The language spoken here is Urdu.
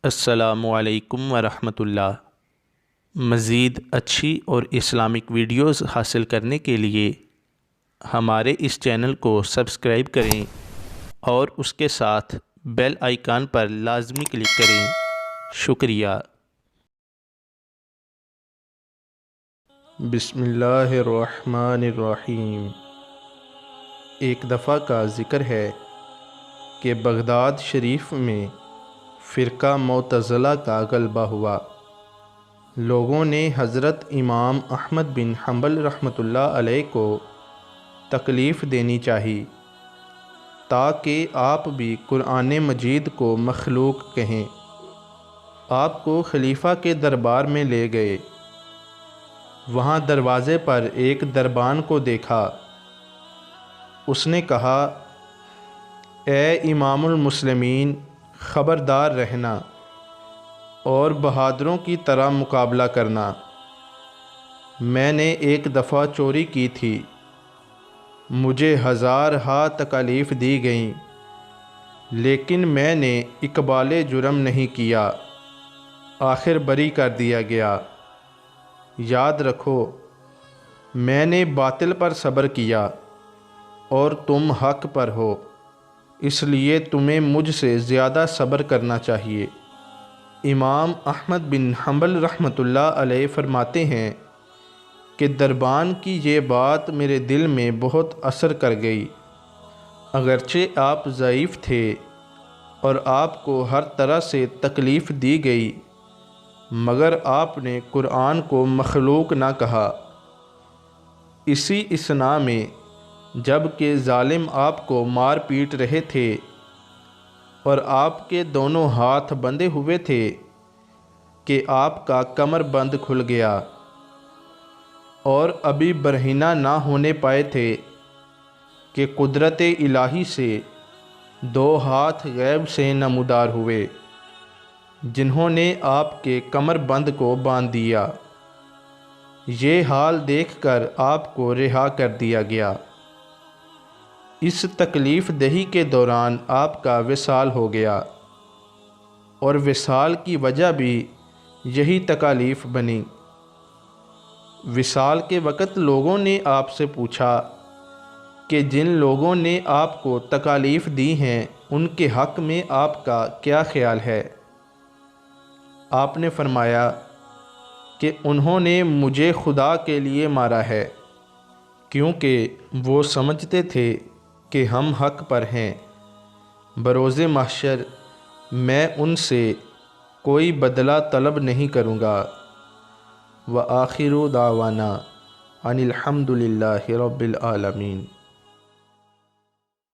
السلام علیکم ورحمۃ اللہ۔ مزید اچھی اور اسلامک ویڈیوز حاصل کرنے کے لیے ہمارے اس چینل کو سبسکرائب کریں اور اس کے ساتھ بیل آئیکن پر لازمی کلک کریں۔ شکریہ۔ بسم اللہ الرحمن الرحیم۔ ایک دفعہ کا ذکر ہے کہ بغداد شریف میں فرقہ معتزلہ کا غلبہ ہوا۔ لوگوں نے حضرت امام احمد بن حنبل رحمۃ اللہ علیہ کو تکلیف دینی چاہی تاکہ آپ بھی قرآن مجید کو مخلوق کہیں۔ آپ کو خلیفہ کے دربار میں لے گئے۔ وہاں دروازے پر ایک دربان کو دیکھا۔ اس نے کہا، اے امام المسلمین، خبردار رہنا اور بہادروں کی طرح مقابلہ کرنا۔ میں نے ایک دفعہ چوری کی تھی، مجھے ہزارہا تکالیف دی گئیں، لیکن میں نے اقبال جرم نہیں کیا، آخر بری کر دیا گیا۔ یاد رکھو، میں نے باطل پر صبر کیا اور تم حق پر ہو، اس لیے تمہیں مجھ سے زیادہ صبر کرنا چاہیے۔ امام احمد بن حنبل رحمۃ اللہ علیہ فرماتے ہیں کہ دربان کی یہ بات میرے دل میں بہت اثر کر گئی۔ اگرچہ آپ ضعیف تھے اور آپ کو ہر طرح سے تکلیف دی گئی، مگر آپ نے قرآن کو مخلوق نہ کہا۔ اسی اثناء میں جب کہ ظالم آپ کو مار پیٹ رہے تھے اور آپ کے دونوں ہاتھ بندھے ہوئے تھے کہ آپ کا کمر بند کھل گیا اور ابھی برہنہ نہ ہونے پائے تھے کہ قدرت الہی سے دو ہاتھ غیب سے نمودار ہوئے، جنہوں نے آپ کے کمر بند کو باندھ دیا۔ یہ حال دیکھ کر آپ کو رہا کر دیا گیا۔ اس تکلیف دہی کے دوران آپ کا وصال ہو گیا، اور وصال کی وجہ بھی یہی تکالیف بنی۔ وصال کے وقت لوگوں نے آپ سے پوچھا کہ جن لوگوں نے آپ کو تکالیف دی ہیں ان کے حق میں آپ کا کیا خیال ہے؟ آپ نے فرمایا کہ انہوں نے مجھے خدا کے لیے مارا ہے، کیونکہ وہ سمجھتے تھے کہ ہم حق پر ہیں۔ بروز محشر میں ان سے کوئی بدلہ طلب نہیں کروں گا۔ وآخر دعوانا ان الحمد للہ رب العالمین۔